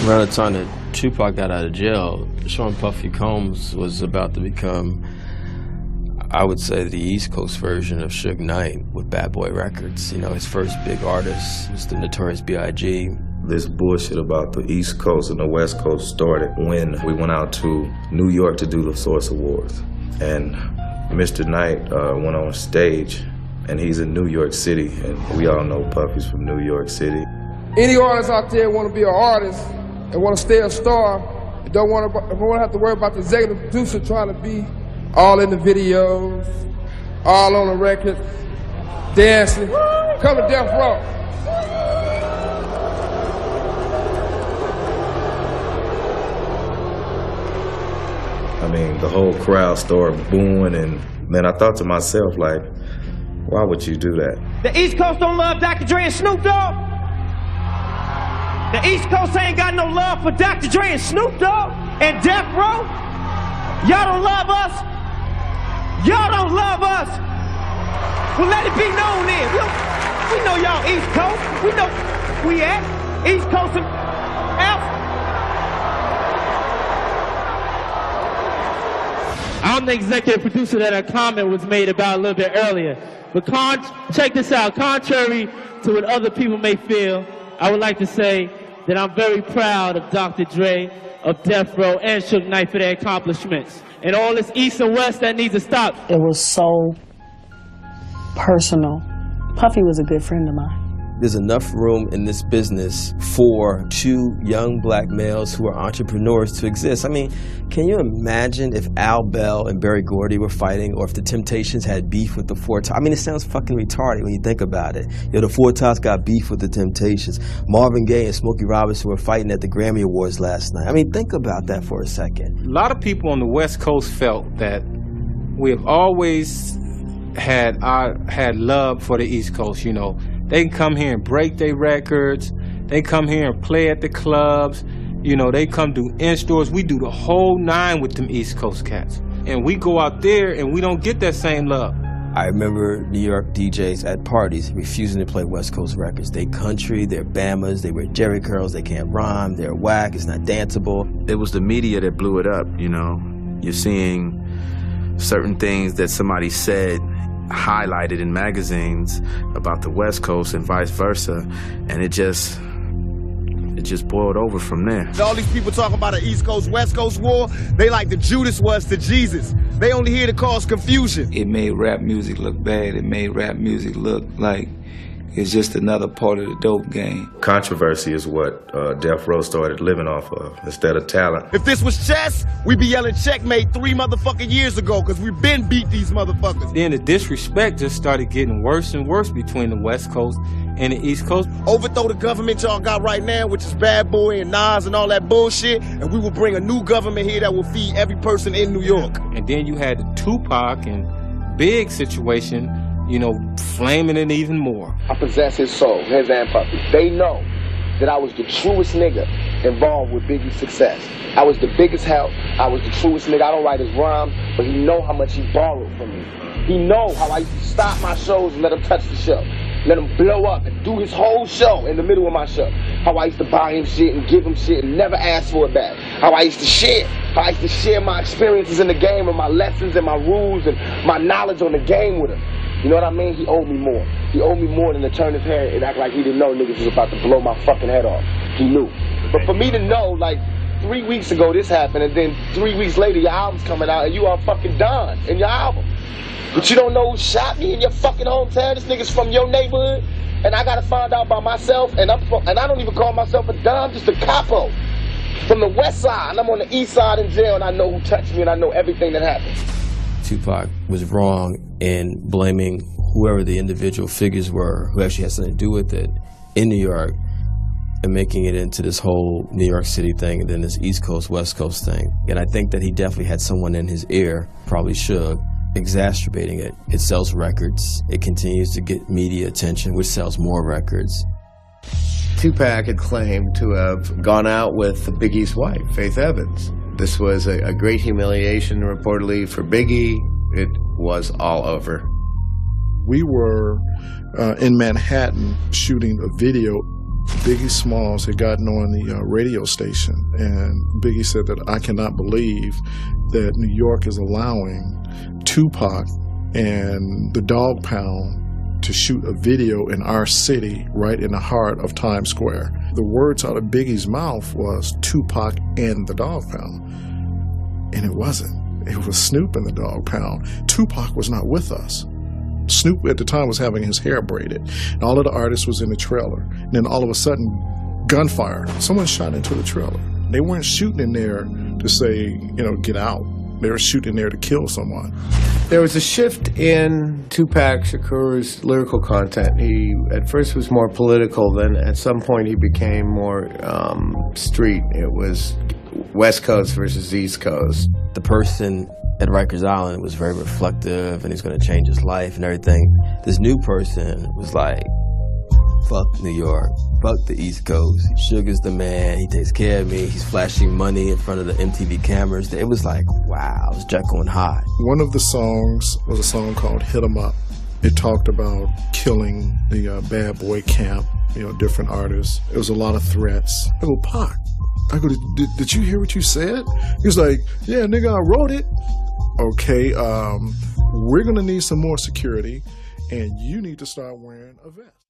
Around the time that Tupac got out of jail, Sean Puffy Combs was about to become, I would say, the East Coast version of Suge Knight with Bad Boy Records. You know, his first big artist was the Notorious B.I.G. This bullshit about the East Coast and the West Coast started when we went out to New York to do the Source Awards. And Mr. Knight went on stage, and he's in New York City, and we all know Puffy's from New York City. Any artists out there want to be an artist and want to stay a star, and don't want to have to worry about the executive producer trying to be all in the videos, all on the record, dancing, come to Death Row. I mean, the whole crowd started booing, and then I thought to myself, like, why would you do that? The East Coast don't love Dr. Dre and Snoop Dogg. The East Coast ain't got no love for Dr. Dre and Snoop Dogg and Death Row. Y'all don't love us. Y'all don't love us. Well, let it be known then. We know y'all East Coast. We know we at East Coast and Alpha. I'm the executive producer that a comment was made about a little bit earlier. But check this out. Contrary to what other people may feel, I would like to say that I'm very proud of Dr. Dre, of Death Row, and Suge Knight for their accomplishments. And all this East and West that needs to stop. It was so personal. Puffy was a good friend of mine. There's enough room in this business for two young black males who are entrepreneurs to exist. I mean, can you imagine if Al Bell and Berry Gordy were fighting, or if the Temptations had beef with the Four Tops? I mean, it sounds fucking retarded when you think about it. You know, the Four Tops got beef with the Temptations. Marvin Gaye and Smokey Robinson were fighting at the Grammy Awards last night. I mean, think about that for a second. A lot of people on the West Coast felt that we have always had love for the East Coast, you know. They can come here and break their records. They come here and play at the clubs. You know, they come do in-stores. We do the whole nine with them East Coast cats. And we go out there and we don't get that same love. I remember New York DJs at parties refusing to play West Coast records. They country, they're Bamas, they wear jerry curls, they can't rhyme, they're whack, it's not danceable. It was the media that blew it up, you know. You're seeing certain things that somebody said highlighted in magazines about the West Coast and vice versa, and it just boiled over from there. All these people talking about an East Coast, West Coast war, they like the Judas was to Jesus. They only here to cause confusion. It made rap music look bad. It made rap music look like it's just another part of the dope game. Controversy is what Death Row started living off of, instead of talent. If this was chess, we'd be yelling checkmate 3 motherfucking years ago, because we've been beat these motherfuckers. Then the disrespect just started getting worse and worse between the West Coast and the East Coast. Overthrow the government y'all got right now, which is Bad Boy and Nas and all that bullshit, and we will bring a new government here that will feed every person in New York. And then you had the Tupac and Big situation, you know, flaming it even more. I possess his soul, his and Puffy. They know that I was the truest nigga involved with Biggie's success. I was the biggest help. I was the truest nigga. I don't write his rhymes, but he know how much he borrowed from me. He know how I used to stop my shows and let him touch the show. Let him blow up and do his whole show in the middle of my show. How I used to buy him shit and give him shit and never ask for it back. How I used to share. How I used to share my experiences in the game and my lessons and my rules and my knowledge on the game with him. You know what I mean? He owed me more. He owed me more than to turn his head and act like he didn't know niggas was about to blow my fucking head off. He knew. But for me to know, like, 3 weeks ago this happened, and then 3 weeks later your album's coming out and you are fucking done in your album. But you don't know who shot me in your fucking hometown. This nigga's from your neighborhood, and I gotta find out by myself, and I don't even call myself a Don, I'm just a capo. From the west side, and I'm on the east side in jail, and I know who touched me, and I know everything that happened. Tupac was wrong in blaming whoever the individual figures were who actually had something to do with it in New York and making it into this whole New York City thing and then this East Coast, West Coast thing. And I think that he definitely had someone in his ear, probably Suge, exacerbating it. It sells records. It continues to get media attention, which sells more records. Tupac had claimed to have gone out with Biggie's wife, Faith Evans. This was a great humiliation, reportedly, for Biggie. It was all over. We were in Manhattan shooting a video. Biggie Smalls had gotten on the radio station, and Biggie said that I cannot believe that New York is allowing Tupac and the Dog Pound to shoot a video in our city right in the heart of Times Square. The words out of Biggie's mouth was Tupac and the Dog Pound, and it wasn't. It was Snoop and the Dog Pound. Tupac was not with us. Snoop at the time was having his hair braided, and all of the artists was in the trailer. And then all of a sudden, gunfire. Someone shot into the trailer. They weren't shooting in there to say, get out. They were shooting in there to kill someone. There was a shift in Tupac Shakur's lyrical content. He at first was more political, then at some point he became more street. It was West Coast versus East Coast. The person at Rikers Island was very reflective, and he's going to change his life and everything. This new person was like, fuck New York, fuck the East Coast. Sugar's the man, he takes care of me, he's flashing money in front of the MTV cameras. It was like, wow, it was Jekyll and Hyde. One of the songs was a song called Hit 'Em Up. It talked about killing the bad boy camp, different artists. It was a lot of threats. I go, Pac. I go, did you hear what you said? He was like, yeah, nigga, I wrote it. Okay, we're gonna need some more security, and you need to start wearing a vest.